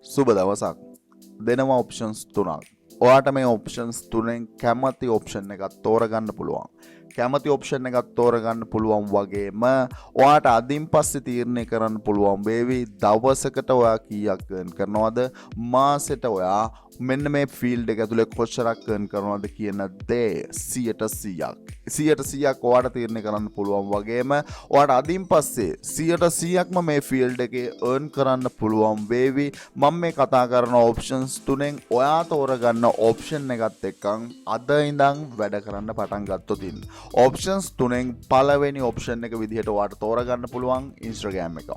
සුබ දවසක්. දෙනවා ඔප්ෂන්ස් තුනක්. ඔයාට මේ ඔප්ෂන්ස් තුනෙන් කැමති ඔප්ෂන් එකක් තෝරගන්න පුළුවන්. කැමති ඔප්ෂන් එකක් තෝරගන්න පුළුවන් වගේම ඔයාට අදින් පස්සේ තීරණය කරන්න පුළුවන් වේවි දවසකට ඔයා කීයක් earn කරනවද, මාසෙට ඔයා මෙන්න මේ ෆීල්ඩ් එක ඇතුලේ කොච්චරක් earn කරනවද කියන දේ 100%ක් ඔයාට තීරණය කරන්න පුළුවන් වගේම ඔයාට අදින් පස්සේ 100%ක්ම මේ ෆීල්ඩ් එකේ earn කරන්න පුළුවන් වේවි. මම මේ කතා කරන ඔප්ෂන්ස් තුනෙන් ඔයා තෝරගන්න ඔප්ෂන් එකත් එක්කන් අද ඉඳන් වැඩ කරන්න පටන් ගත්තොත් ඔප්ෂන්ස් තුනෙන් පළවෙනි ඔප්ෂන් එක විදිහට ඔයාට තෝරගන්න පුළුවන් Instagram එක.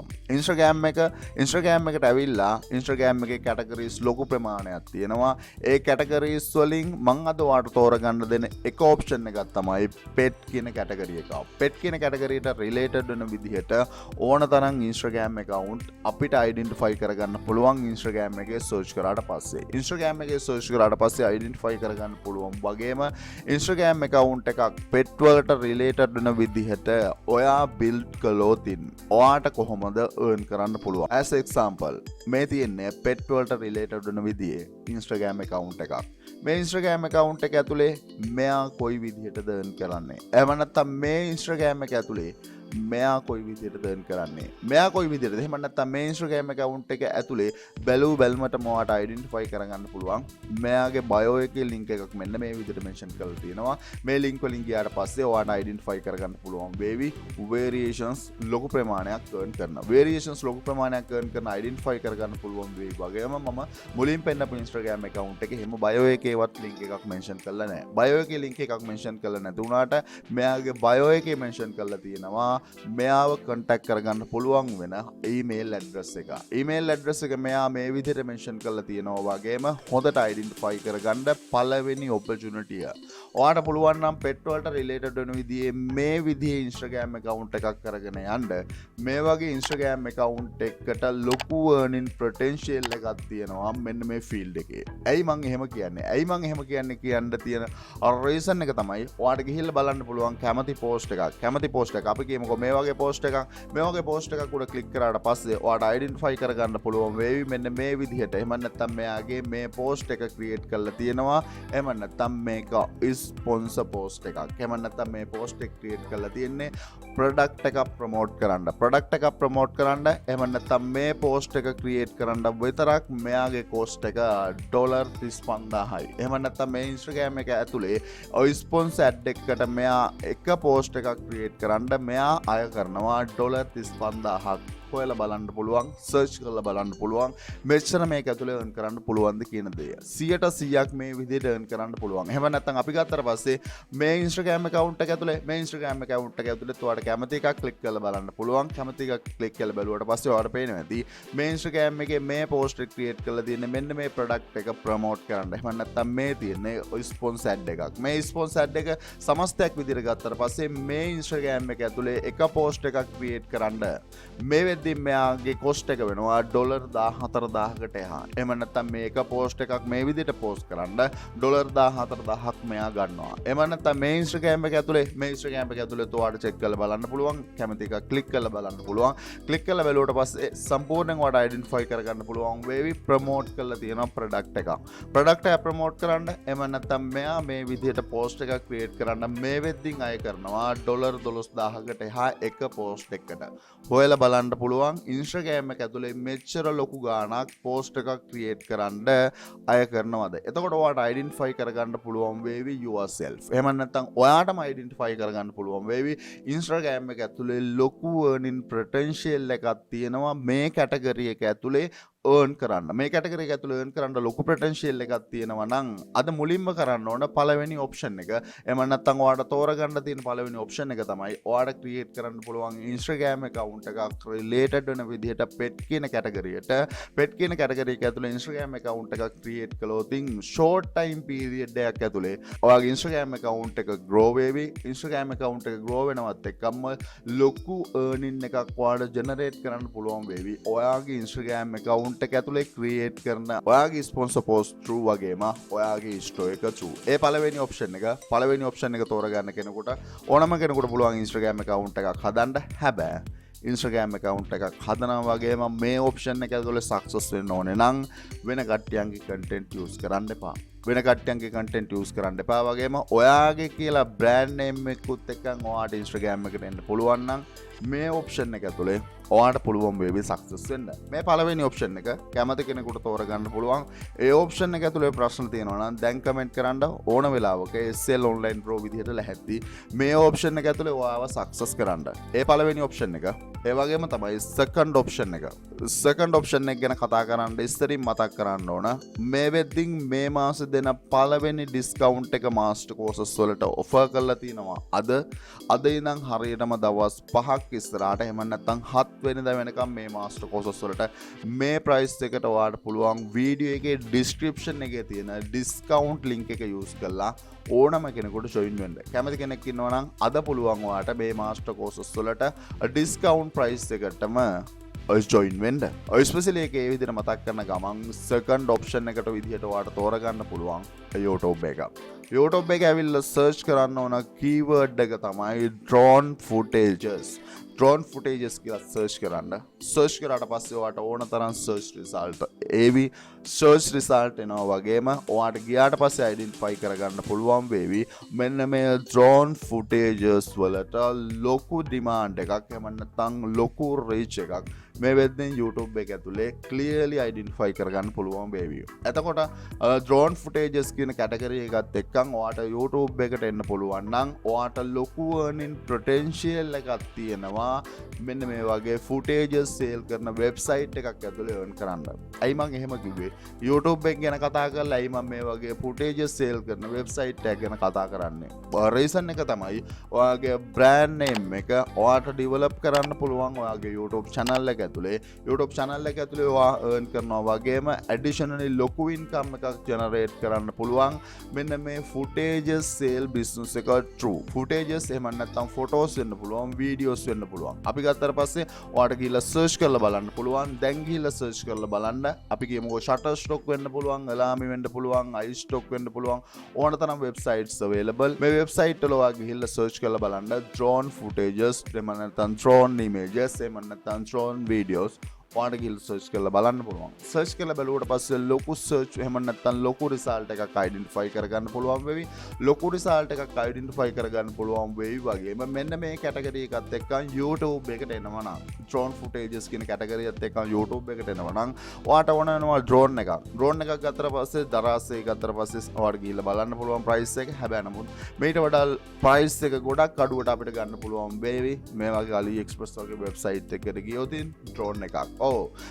Instagram එකට ඇවිල්ලා Instagram එකේ කැටගරිස් ලොකු ප්‍රමාණයක් තියෙනවා. ඒ කැටගරිස් වලින් මම අද ඔයාට තෝරගන්න දෙන එක ඔප්ෂන් එකක් තමයි pet කියන කැටගරි එක. pet කියන කැටගරියට රිලේටඩ් වෙන විදිහට ඕන තරම් Instagram account අපිට identify කරගන්න පුළුවන් Instagram එකේ search කරාට පස්සේ. Instagram එකේ search කරාට පස්සේ identify කරගන්න පුළුවන් වගේම Instagram account එකක් pet වලට රිලේටඩ් වෙන විදිහට ඔයා build කළොත් ඔයාට කොහොමද earn කරන්න පුළුවන්. as example මේ තියෙන්නේ pet වලට රිලේටඩ් වෙන විදිහේ Instagram account එකක්. මේ Instagram account එක ඇතුලේ මෙයා කොයි විදිහටද earn කරන්නේ. එහෙම නැත්නම් මේ Instagram එක ඇතුලේ මෙයා කොයි විදිහටද earn කරන්නේ. මෙයා කොයි විදිහටද? එහෙම නැත්නම් මේ Instagram account එක ඇතුලේ බැලුවට මොකට identify කරගන්න පුළුවන්. මෙයාගේ bio එකේ link එකක් මෙන්න මේ විදිහට mention කරලා තියෙනවා. මේ link වලින් ගියාට පස්සේ ඔයාට identify කරගන්න පුළුවන් වේවි. variations ලොකු ප්‍රමාණයක් earn කරනවා. variations ලොකු ප්‍රමාණයක් earn කරන identify කරගන්න පුළුවන් වේවි වගේම මම මුලින් පෙන්නපු Instagram account එකේ හැම bio එකේවත් link එකක් mention කරලා නැහැ. bio එකේ link එකක් mention කරලා නැති වුණාට මෙයාගේ bio එකේ mention කරලා තියෙනවා මෙයාව contact කරගන්න පුළුවන් වෙන email address එක. email address එක මෙයා මේ විදිහට mention කරලා තියෙනවා වගේම හොඳට identify කරගන්න පළවෙනි opportunity. ඔයාට පුළුවන් නම් pet වලට related වෙන විදිහේ මේ විදිහේ Instagram account එකක් කරගෙන යන්න. මේ වගේ Instagram account එකකට ලොකු earning potential එකක් තියෙනවා මෙන්න මේ field එකේ. ඇයි මං එහෙම කියන්නේ? කියන්න තියෙන reason එක තමයි ඔයාට ගිහිල්ලා බලන්න පුළුවන් කැමති post එකක්. අපි කියමුකෝ මේ වගේ post එකක් උඩ click කරාට පස්සේ ඔයාට identify කරගන්න පුළුවන් වේවි මෙන්න මේ විදිහට. එහෙම නැත්නම් මෙයාගේ මේ post එක create කරලා තියෙනවා. එහෙම නැත්නම් මේක sponsor post එකක්. එහෙම නැත්නම් මේ post එක create කරලා තියෙන්නේ product එකක් promote කරන්න. එහෙම නැත්නම් මේ post එක create කරන්න විතරක් මෙයාගේ cost එක $35000යි. එහෙම නැත්නම් මේ Instagram එක ඇතුලේ ඔය sponsor ad එකකට මෙයා එක post එකක් create කරන්න මෙයා අය කරනවා $35000ක්. හොයලා බලන්න පුළුවන්, search කරලා බලන්න පුළුවන් මෙච්චර මේක ඇතුලේ earn කරන්න පුළුවන්ද කියන දේ. 100%ක් මේ විදිහට earn කරන්න පුළුවන්. එහෙම නැත්නම් අපි ගත්තට පස්සේ මේ Instagram account එක ඇතුලේ ඔයාලට කැමති එකක් click කරලා බලන්න පුළුවන්. කැමති එකක් click කරලා බැලුවට පස්සේ ඔයාලට පේනවා ඇති මේ Instagram එකේ මේ post එක create කරලා තියෙන්නේ මෙන්න මේ product එක promote කරන්න. එහෙම නැත්නම් මේ තියෙන්නේ sponsor ad එකක්. මේ sponsor ad එක සමස්තයක් විදිහට ගත්තට පස්සේ මේ Instagram එක ඇතුලේ එක post එකක් create කරන්න මේ වෙද්දී මෙයාගේ cost එක වෙනවා $14000කට එහා. එහෙම නැත්නම් මේක post එකක් මේ විදිහට post කරන්න $14000ක් මෙයා ගන්නවා. එහෙම නැත්නම් මේ Instagram එක ඇතුලේ ඔයාලට check කරලා බලන්න පුළුවන්. කැමති එකක් click කරලා බලන්න පුළුවන්. click කරලා බැලුවට පස්සේ සම්පූර්ණයෙන් ඔයාලට identify කරගන්න පුළුවන් වේවි promote කරලා තියෙන product එක. product එක promote කරන්න එහෙම නැත්නම් මෙයා මේ විදිහට post එකක් create කරන්න මේ වෙද්දින් අය කරනවා $12000කට එහා එක post එකකට. හොයලා බලන්න පුළුවන් Instagram එක ඇතුලේ මෙච්චර ලොකු ගාණක් post එකක් create කරන්න අය කරනවද. එතකොට ඔයාට identify කරගන්න පුළුවන් වේවි yourself. එහෙම නැත්නම් ඔයාටම identify කරගන්න පුළුවන් වේවි Instagram එක ඇතුලේ ලොකු earning potential එකක් තියෙනවා මේ category එක ඇතුලේ earn කරන්න. මේ category එක ඇතුලේ earn කරන්න ලොකු potential එකක් තියෙනවා නම් අද මුලින්ම කරන්න ඕන පළවෙනි option එක. එහෙම නැත්නම් ඔයාට තෝරගන්න තියෙන පළවෙනි option එක තමයි ඔයාට create කරන්න පුළුවන් Instagram account එකක් related වෙන විදිහට pet කියන category එක ඇතුලේ Instagram account එකක් create කළොත් short time period එකක් ඇතුලේ ඔයාගේ Instagram account එක grow වේවි. Instagram account එක grow වෙනවත් එක්කම ලොකු earning එකක් ඔයාට generate කරන්න පුළුවන් වේවි. ඔයාගේ Instagram account එක ඇතුලේ create කරන ඔයාගේ sponsor post through වගේම ඔයාගේ store එක through. ඒ පළවෙනි option එක තෝරගන්න කෙනෙකුට ඕනම කෙනෙකුට පුළුවන් Instagram account එකක් හදන්න. හැබැයි Instagram account එකක් හදනවා වගේම මේ option එක ඇතුලේ success වෙන්න ඕනේ නම් වෙන කට්ටියන්ගේ content use කරන්න එපා. වෙන කට්ටියන්ගේ content use කරන්න එපා වගේම ඔයාගේ කියලා brand name එකකුත් එක්කන් ඔයාට Instagram එකට එන්න පුළුවන් නම් මේ option එක ඇතුලේ ඔයාට පුළුවන් වේවි success වෙන්න. මේ පළවෙනි option එක කැමති කෙනෙකුට තෝරගන්න පුළුවන්. ඒ option එක ඇතුලේ ප්‍රශ්න තියෙනවා නම් දැන් comment කරන්න ඕන වෙලාවක SL online pro විදිහට ලැහැත්ති මේ option එක ඇතුලේ ඔයාව success කරන්න. ඒ පළවෙනි option එක. ඒ වගේම තමයි second option එක. second option එක ගැන කතා කරන්න ඉස්සරින් මතක් කරන්න ඕන මේ වෙද්දින් මේ මාසේ දෙන පළවෙනි discount එක master courses වලට offer කරලා තිනවා. අද ඉඳන් හරියටම දවස් 5ක් ඉස්සරහට එහෙම නැත්නම් 7 වෙනිදා වෙනකම් මේ master courses වලට මේ price එකට ඔයාලට පුළුවන් වීඩියෝ එකේ description එකේ තියෙන discount link එක use කරලා ඕනම කෙනෙකුට join වෙන්න. කැමති කෙනෙක් ඉන්නවා නම් අද පුළුවන් ඔයාලට මේ master courses වලට discount price එකටම join වෙන්න. especially එක ඒ විදිහට මතක් කරන ගමන් second option එකට විදිහට ඔයාලට තෝරගන්න පුළුවන් YouTube එක. YouTube එක ඇවිල්ලා search කරන්න ඕන keyword එක තමයි drone footages. drone footages කියලා search කරන්න. search කරාට පස්සේ ඔයාට ඕන තරම් search result ඒවි search result එනවා වගේම ඔයාට ගියාට පස්සේ identify කරගන්න පුළුවන් වේවි මෙන්න මේ drone footages වලට ලොකු demand එකක් එහෙම නැත්නම් ලොකු reach එකක් මේ වෙද්දෙන් YouTube එක ඇතුලේ clearly identify කරගන්න පුළුවන් වේවි. එතකොට drone footages කියන category එකත් එක්කන් ඔයාට YouTube එකට එන්න පුළුවන් නම් ඔයාට ලොකු earning potential එකක් තියෙනවා මෙන්න මේ වගේ footages sale කරන website එකක් ඇතුලේ earn කරන්න. අයි මම එහෙම කිව්වේ YouTube එක ගැන කතා කරලා අයි මම මේ වගේ footages sale කරන website එකක් ගැන කතා කරන්නේ. reason එක තමයි ඔයාගේ brand name එක ඔයාට develop කරන්න පුළුවන් ඔයාගේ YouTube channel එක ඇතුලේ YouTube channel එක ඇතුලේ ඔයා earn කරනවා වගේම additionally ලොකු income එකක් generate කරන්න පුළුවන් මෙන්න මේ footages sale business එක true. footages එහෙම නැත්නම් photos වෙන්න පුළුවන් videos වෙන්න පුළුවන්. අපි ගත්තට පස්සේ ඔයාට ගිහිල්ලා search කරලා බලන්න පුළුවන්. දැන් ගිහිල්ලා search කරලා බලන්න. අපි කියමුකෝ Shutterstock වෙන්න පුළුවන්, Alamy වෙන්න පුළුවන්, iStock වෙන්න පුළුවන්. ඕන තරම් websites available. මේ website වල ඔයා ගිහිල්ලා search කරලා බලන්න drone footages, එහෙම නැත්නම් drone images, එහෙම නැත්නම් drone videos ඔයාට ගිහිල්ලා search කරලා බලන්න පුළුවන්. search කරලා බලුවට පස්සේ ලොකු search එහෙම නැත්නම් ලොකු result එකක් identify කරගන්න පුළුවන් වෙවි. ලොකු result එකක් identify කරගන්න පුළුවන් වෙවි වගේම මෙන්න මේ category එකත් එක්කන් YouTube එකට එනවා නම් drone footages කියන category එකත් එක්කන් YouTube එකට එනවා නම් ඔයාට ඕන වෙනවා drone එකක්. drone එකක් ගත්තට පස්සේ දරාසේ ගත්තට පස්සේ ඔයාට ගිහිල්ලා බලන්න පුළුවන් price එක. හැබැයි නමුත් මේට වඩා price එක ගොඩක් අඩුවට අපිට ගන්න පුළුවන් වෙවි. මේ වගේ AliExpress වගේ website එකකට ගියොත් drone එකක්.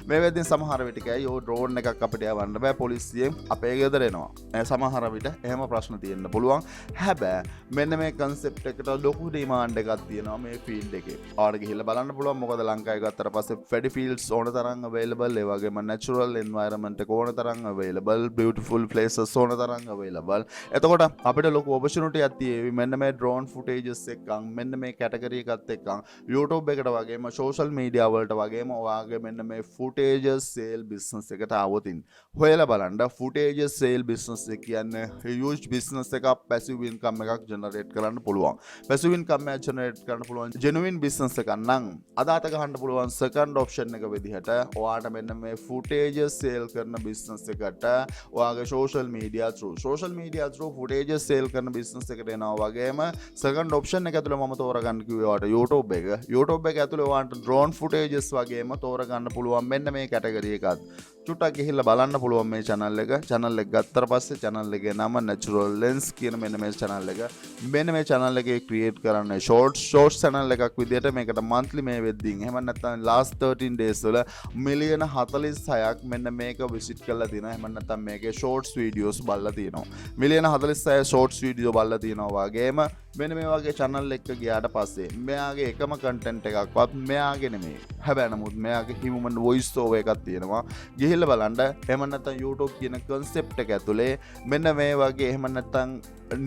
මේ වෙද්දින් සමහර විට කියයි ඕ ඩ්‍රෝන් එකක් අපිට යවන්න බෑ පොලිසියෙන් අපේ ගෙදර එනවා. සමහර විට එහෙම ප්‍රශ්න තියෙන්න පුළුවන්. හැබැයි මෙන්න මේ concept එකට ලොකු demand එකක් තියෙනවා මේ field එකේ. ආවට ගිහිල්ලා බලන්න පුළුවන් මොකද ලංකාවේ ගත්තට පස්සේ paddy fields ඕන තරම් available ඒ වගේම natural environment එක ඕන තරම් available beautiful places ඕන තරම් available. එතකොට අපිට ලොකු opportunity එකක් තියෙවි මෙන්න මේ drone footages එක්කන් මෙන්න මේ category එකත් එක්කන් YouTube එකට වගේම social media වලට වගේම ඔයාගේ මෙන්න මේ footages sale business එකට ආවොතින් හොයලා බලන්න footages sale business එක කියන්නේ huge business එකක් passive income එකක් generate කරන්න පුළුවන්. passive income එක generate කරන්න පුළුවන් genuine business එකක් නම් අදාත ගහන්න පුළුවන් second option එක විදිහට ඔයාට මෙන්න මේ footages sale කරන business එකට ඔයාගේ social media through footages sale කරන business එකට එනවා වගේම second option එක ඇතුළේ මම තෝරගන්න කිව්වේ ඔයාට YouTube එක ඇතුළේ ඔයාට drone footages වගේම තෝරගන්න පුළුවන් මෙන්න මේ කැටගරි එකත් චුට්ටක් ගිහිල්ලා බලන්න පුළුවන් මේ channel එක ගත්තට පස්සේ channel එකේ නම natural lens කියන මෙන්න මේ channel එකේ create කරන්න shorts channel එකක් විදිහට මේකට monthly මේ වෙද්දින් එහෙම නැත්නම් last 13 days වල මිලියන 46ක් මෙන්න මේක visit කරලා තියෙනවා. එහෙම නැත්නම් මේකේ shorts videos බලලා තියෙනවා. මිලියන 46 shorts video බලලා තියෙනවා වගේම මෙන්න මේ වගේ channel එක ගියාට පස්සේ මෙයාගේ එකම content එකක්වත් මෙයාගේ නෙමෙයි. හැබැයි නමුත් මෙයාගේ human voice over එකක් තියෙනවා. ගිහිල්ලා බලන්න. එහෙම නැත්නම් YouTube කියන concept එක ඇතුලේ මෙන්න මේ වගේ එහෙම නැත්නම්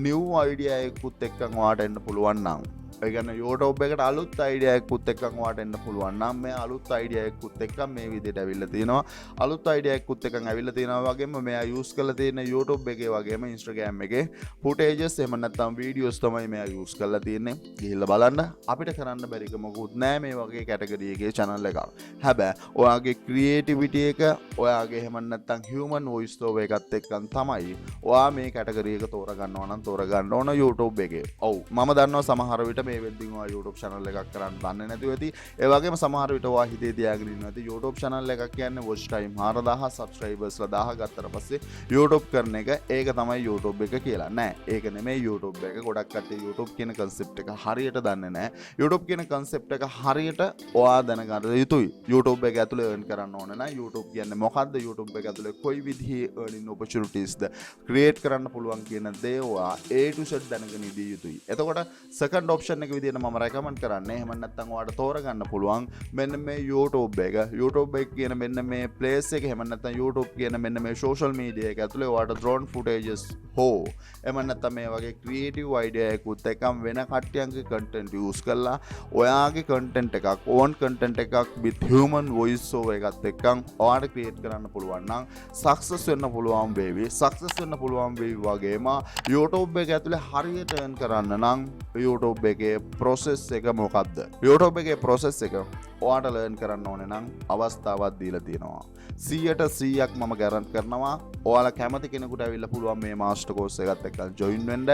new idea එකකුත් එක්කන් ඔයාට එන්න පුළුවන් නම් ඒ කියන්නේ YouTube එකට අලුත් අයිඩියා එකකුත් එක්කන් ඔයාට එන්න පුළුවන් නම් මේ අලුත් අයිඩියා එකකුත් එක්කන් මේ විදිහට ඇවිල්ලා තිනවා. අලුත් අයිඩියා එකකුත් එක්කන් ඇවිල්ලා තිනවා වගේම මෙයා යූස් කරලා තියෙන YouTube එකේ වගේම Instagram එකේ footages එහෙම නැත්නම් videos තමයි මෙයා යූස් කරලා තියෙන්නේ. ගිහිල්ලා බලන්න. අපිට කරන්න බැරික මොකුත් නෑ මේ වගේ කැටගරි එකේ channel එකක්. හැබැයි ඔයාගේ creativity එක ඔයාගේ එහෙම නැත්නම් human voice over එකත් එක්කන් තමයි ඔයා මේ කැටගරි එක තෝරගන්නවා නම් තෝරගන්න ඕන YouTube එකේ. ඔව් මම දන්නවා සමහර විට මේ වෙද්දින් ඔයා YouTube channel එකක් කරන්න දන්නේ නැතුව ඇති. ඒ වගේම සමහර විට ඔයා හිතේ තියාගෙන ඉන්නවා ඇති YouTube channel එකක් කියන්නේ watch time 4000 subscribers ලා 1000 ගත්තට පස්සේ YouTube කරන එක ඒක තමයි YouTube එක කියලා. නෑ ඒක නෙමෙයි YouTube එක. ගොඩක් කට්ටිය YouTube කියන concept එක හරියට දන්නේ නෑ. YouTube කියන concept එක හරියට ඔයා දැනගන්න යුතුයි. YouTube එක ඇතුලේ earn කරන්න ඕන නම් YouTube කියන්නේ මොකද්ද? YouTube එක ඇතුලේ කොයි විදිහේ earning opportunities ද create කරන්න පුළුවන් කියන දේ ඔයා A to Z දැනගෙන ඉඳී යුතුයි. එතකොට second option එක විදිහට මම recommend කරන්නේ එහෙම නැත්නම් ඔයාලට තෝරගන්න පුළුවන් මෙන්න මේ YouTube එක. YouTube එක කියන මෙන්න මේ place එක එහෙම නැත්නම් YouTube කියන මෙන්න මේ social media එක ඇතුලේ ඔයාලට drone footages හෝ එහෙම නැත්නම් මේ වගේ creative idea එකකුත් එක්කම වෙන කට්ටියන්ගේ content use කරලා ඔයාගේ content එකක් own content එකක් with human voice over එකත් එක්කම ඔයාලට create කරන්න පුළුවන් නම් success වෙන්න පුළුවන් වේවි. success වෙන්න පුළුවන් වේවි වගේම YouTube එක ඇතුලේ හරියට earn කරන්න නම් YouTube එකේ process එක මොකක්ද? YouTube එකේ process එක ඔයාට learn කරන්න ඕනේ නම් අවස්ථාවක් දීලා තියෙනවා. 100% මම guarantee කරනවා ඔයාලා කැමති කෙනෙකුට ඇවිල්ලා පුළුවන් මේ master course එකත් එක්ක join වෙන්න.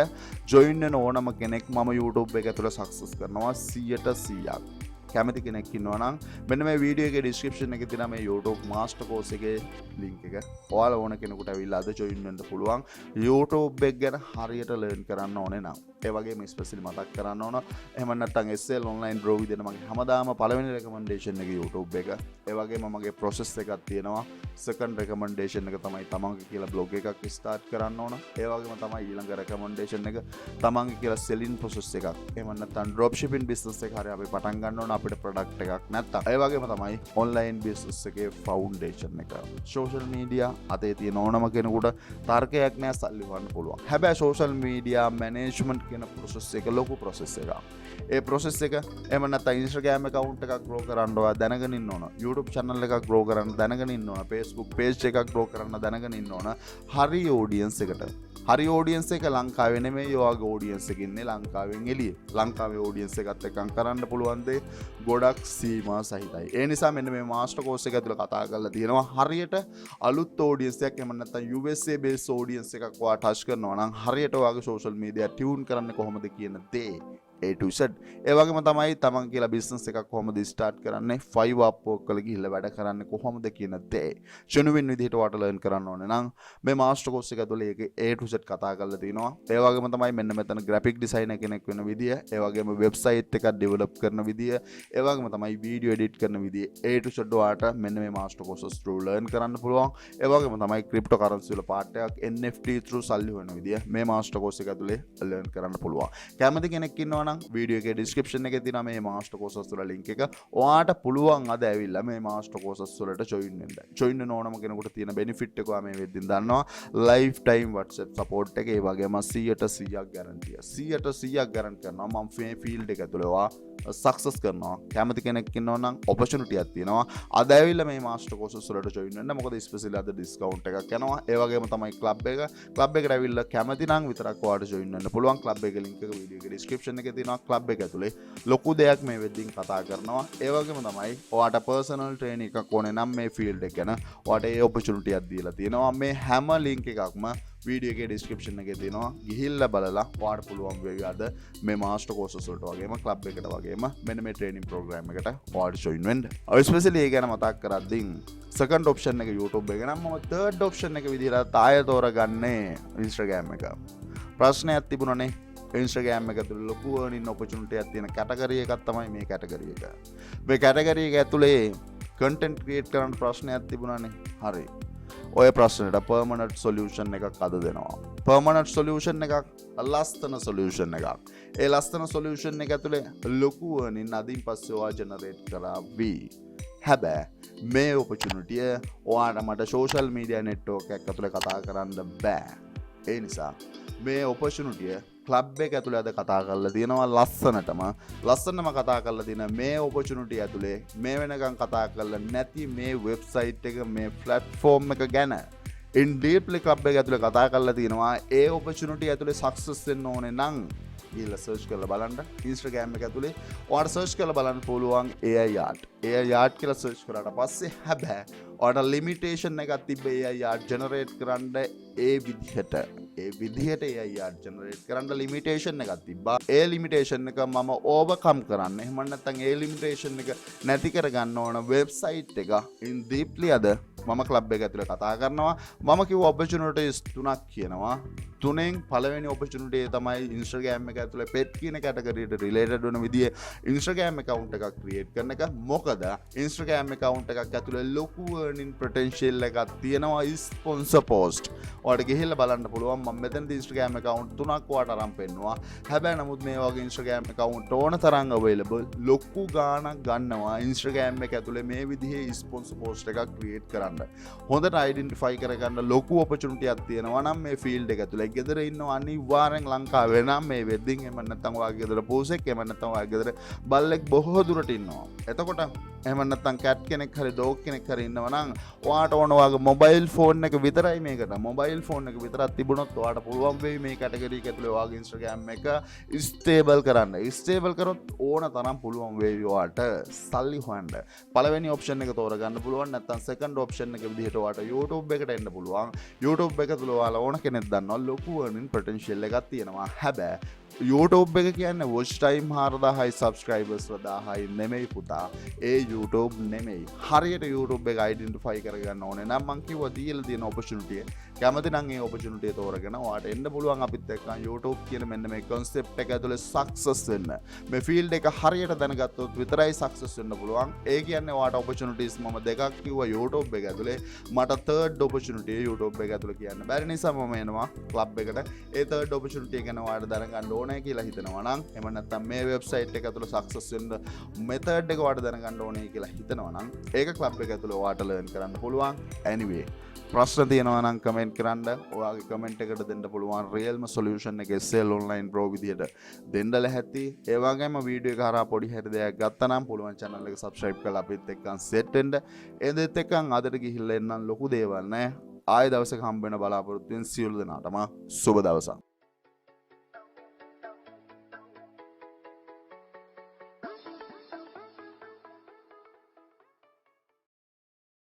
join වෙන ඕනම කෙනෙක් මම YouTube එක ඇතුළේ success කරනවා 100%. කැමති කෙනෙක් ඉන්නවා නම් මෙන්න මේ වීඩියෝ එකේ description එකේ තියෙන මේ YouTube master course එකේ link එක ඔයාලා ඕන කෙනෙකුට ඇවිල්ලා අද join වෙන්න පුළුවන්. YouTube එක ගැන හරියට learn කරන්න ඕනේ නම් ඒ වගේම ස්පෙෂලි මතක් කරන්න ඕන එහෙම නැත්නම් SL online bro විදිහට මගේ හැමදාම පළවෙනි recommendation එක YouTube එක. ඒ වගේම මගේ process එකක් තියෙනවා. second recommendation එක තමයි තමන්ගේ කියලා blog එකක් start කරන්න ඕන. ඒ වගේම තමයි ඊළඟ recommendation එක තමන්ගේ කියලා selling process එකක්. එහෙම නැත්නම් drop shipping business එක හරිය අපි පටන් ගන්න ඕන අපිට product එකක් නැත්නම්. ඒ වගේම තමයි online business එකේ foundation එක. social media අතේ තියෙන ඕනම කෙනෙකුට තර්කයක් නෑ සල්ලි වන්න පුළුවන්. හැබැයි social media management කියන process එක ලොකු process එකක්. ඒ process එක එහෙම නැත්නම් Instagram account එකක් grow කරන්න ඔයා දැනගෙන ඉන්න ඕන. YouTube channel එකක් grow කරන්න දැනගෙන ඉන්න ඕන. Facebook page එකක් grow කරන්න දැනගෙන ඉන්න ඕන. හරි audience එකට. හරි audience එක ලංකාවේ නෙමෙයි ඔයාගේ audience එක ඉන්නේ ලංකාවෙන් එළියේ. ලංකාවේ audience එකත් එක්කන් කරන්න පුළුවන් දේ ගොඩක් සීමා සහිතයි. ඒ නිසා මෙන්න මේ master course එක ඇතුළේ කතා කරලා තියෙනවා හරියට අලුත් audience එකක් එහෙම නැත්නම් USA based audience එකක් ඔයා touch කරනවා නම් හරියට ඔයාගේ social media tune කරන්නේ කොහොමද කියන දේ A to Z. ඒ වගේම තමයි තමන් කියලා business එකක් කොහොමද start කරන්නේ 5 up work වල ගිහිල්ලා වැඩ කරන්නේ කොහොමද කියන දේ genuine විදිහට ඔයාට learn කරන්න ඕනේ නම් මේ master course එක ඇතුලේ ඒක A to Z කතා කරලා තිනවා. ඒ වගේම තමයි මෙන්න මෙතන graphic designer කෙනෙක් වෙන විදිය, ඒ වගේම website එකක් develop කරන විදිය, ඒ වගේම තමයි video edit කරන විදිය A to Z ඔයාට මෙන්න මේ master courses through learn කරන්න පුළුවන්. ඒ වගේම තමයි cryptocurrency වල part එකක් NFT through සල්ලි හොයන විදිය මේ master course එක ඇතුලේ learn කරන්න පුළුවන්. කැමති කෙනෙක් ඉන්නවා නම් වීඩියෝ එකේ description එකේ තියෙනවා මේ master courses වල link එක. ඔයාට පුළුවන් අද ඇවිල්ලා මේ master courses වලට join වෙන්න. join වෙන ඕනම කෙනෙකුට තියෙන benefit එක ඔයා මේ වෙද්දින් දන්නවා. lifetime WhatsApp support එක ඒ වගේම 100% guarantee. 100% guarantee කරනවා මම මේ field එක ඇතුලේ ඔයා success කරනවා. කැමති කෙනෙක් ඉන්නවා නම් opportunity එකක් තියෙනවා. අද ඇවිල්ලා මේ master courses වලට join වෙන්න. මොකද especially අද discount එකක් යනවා. ඒ වගේම තමයි club එකට ඇවිල්ලා කැමති නම් විතරක් ඔයාට join වෙන්න පුළුවන්. club එකේ link එක වීඩියෝ එකේ description එකේ තියෙනවා. club එක ඇතුලේ ලොකු දෙයක් මේ වෙද්දින් කතා කරනවා. ඒ වගේම තමයි ඔයාට personal training එකක් ඕනේ නම් මේ field එක ගැන ඔයාට ඒ opportunity එකක් දීලා තියෙනවා. මේ හැම link එකක්ම වීඩියෝ එකේ description එකේ තියෙනවා. ගිහිල්ලා බලලා ඔයාට පුළුවන් වේවි අද මේ master courses වලට වගේම club එකට වගේම මෙන්න මේ training program එකට ඔයාට join වෙන්න. especially ඒ ගැන මතක් කරද්දී second option එක YouTube එක නම් මම third option එක විදිහට ආය තෝරගන්නේ Instagram එක. ප්‍රශ්නයක් තිබුණානේ Instagram එක ඇතුලේ ලොකු earning opportunity එකක් තියෙන category එකක් තමයි මේ category එක. මේ category එක ඇතුලේ content create කරන්න ප්‍රශ්නයක් තිබුණානේ. හරි. ඔය ප්‍රශ්නෙට permanent solution එකක් අද දෙනවා. permanent solution එකක් ලස්සන solution එකක්. ඒ ලස්සන solution එක ඇතුලේ ලොකු earning අදින් පස්සේ ඔයා generate කරાવી. හැබැයි මේ opportunity ඔයාට මට social media network එකක් ඇතුලේ කතා කරන්න බෑ. ඒ නිසා මේ opportunity ක්ලබ් එක ඇතුළේ අද කතා කරලා තියෙනවා ලස්සනම කතා කරලා තියෙන මේ ඔපචුනිටි ඇතුළේ මේ වෙනකන් කතා කරලා නැති මේ වෙබ්සයිට් එක මේ ප්ලැට්ෆෝම් එක ගැන in deeply club එක ඇතුළේ කතා කරලා තියෙනවා ඒ ඔපචුනිටි ඇතුළේ සක්සස් වෙන්න ඕනේ නම් ගිහලා සර්ච් කරලා බලන්න Instagram එක ඇතුලේ ඔයාලට සර්ච් කරලා බලන්න පුළුවන් AI art කියලා සර්ච් කරාට පස්සේ හැබැයි ඔයාලට ලිමිටේෂන් එකක් තිබ්බේ AI art ජෙනරේට් කරන්න ඒ විදිහට AI art ජෙනරේට් කරන්න ලිමිටේෂන් එකක් තිබ්බා ඒ ලිමිටේෂන් එක මම ඕවර්කම් කරන්න එහෙම නැත්නම් ඒ ලිමිටේෂන් එක නැති කරගන්න ඕන වෙබ්සයිට් එක in deeply අද මම ක්ලබ් එක ඇතුලේ කතා කරනවා මම කිව්ව ඔපචුනිටිස් 3ක් කියනවා තුනෙන් පළවෙනි ඔපචුනිටි තමයි Instagram එක ඇතුලේ pet කියන කැටගරියට රිලේටඩ් වෙන විදිහේ Instagram account එකක් create කරන එක මොකද Instagram account එකක් ඇතුලේ ලොකු earning potential එකක් තියෙනවා sponsor post ඔයාලට ගිහිල්ලා බලන්න පුළුවන් මම මෙතනදී Instagram account 3ක් ඔයාලට අරන් පෙන්නවා හැබැයි නමුත් මේ වගේ Instagram account ඕන තරම් available ලොකු ගාණක් ගන්නවා Instagram එක ඇතුලේ මේ විදිහේ sponsor post එකක් create කරන්න හොඳට identify කරගන්න ලොකු opportunity එකක් තියෙනවා නම් මේ field එක ඇතුලේ ගෙදර ඉන්නවා අනිවාර්යෙන් ලංකාවේ නම් මේ වෙද්දින් එහෙම නැත්නම් ඔයාගේ ගෙදර පෝසෙක් එහෙම නැත්නම් ඔයාගේ ගෙදර බල්ලෙක් බොහෝ දුරට ඉන්නවා එතකොට එහෙම නැත්නම් කැට් කෙනෙක් හරි ඩොග් කෙනෙක් හරි ඉන්නවා නම් ඔයාට ඕන ඔයාගේ මොබයිල් ෆෝන් එක විතරයි මේකට මොබයිල් ෆෝන් එක විතරක් තිබුණොත් ඔයාට පුළුවන් වෙයි මේ කැටගරි එක ඇතුලේ ඔයාගේ Instagram එක ස්ටේබල් කරන්න ස්ටේබල් කරොත් ඕන තරම් පුළුවන් වෙයි ඔයාට සල්ලි හොයන්න පළවෙනි ඔප්ෂන් එක තෝරගන්න පුළුවන් නැත්නම් සෙකන්ඩ් ඔප්ෂන් එක විදිහට ඔයාට YouTube එකට එන්න පුළුවන් YouTube එක තුල ඔයාලා ඕන කෙනෙක් දන්නවා ලොකු earning potential එකක් තියෙනවා හැබැයි YouTube එක කියන්නේ watch time 4000යි subscribers 1000යි නෙමෙයි පුතා ඒ YouTube නෙමෙයි හරියට YouTube එක identify කරගන්න ඕනේ නම් මං කිව්වා දීලා තියෙන opportunity කැමති නම් ඒ opportunity තෝරගෙන ඔයාට එන්න පුළුවන් අපිත් එක්ක YouTube කියන මෙන්න මේ concept එක ඇතුලේ success වෙන්න මේ field එක හරියට දැනගත්තොත් විතරයි success වෙන්න පුළුවන් ඒ කියන්නේ ඔයාට opportunities මම දෙකක් කිව්වා YouTube එක ඇතුලේ මට third opportunity YouTube එක ඇතුලේ කියන්න බැරි නිසා මම එනවා club එකට ඒ third opportunity එක ගැන ඔයාට දැනගන්න ඕනේ කියලා හිතනවා නම් එහෙම නැත්නම් මේ වෙබ්සයිට් එක ඇතුළේ සක්සස් වෙන්න මෙතඩ් එක ඔයාලට දැනගන්න ඕනේ කියලා හිතනවා නම් ඒක ක්ලබ් එක ඇතුළේ ඔයාලට ලර්න් කරන්න පුළුවන් anyway ප්‍රශ්න තියෙනවා නම් කමෙන්ට් කරන්න ඔයාගේ කමෙන්ට් එකට දෙන්න පුළුවන් රියල්ම සොලියුෂන් එක SL online pro විදියට දෙන්න ලැහැත්ති ඒ වගේම වීඩියෝ එක හරහා පොඩි හරි දෙයක් ගත්තා නම් පුළුවන් channel එක subscribe කරලා අපිත් එක්කන් set වෙන්න ඒ දෙත් එක්කන් අදට ගිහිල්ලා එන්නම් ලොකු දේවල් නෑ ආයෙ දවසක හම්බ වෙන බලාපොරොත්තු වෙන සියලු දෙනාටම සුබ දවසක්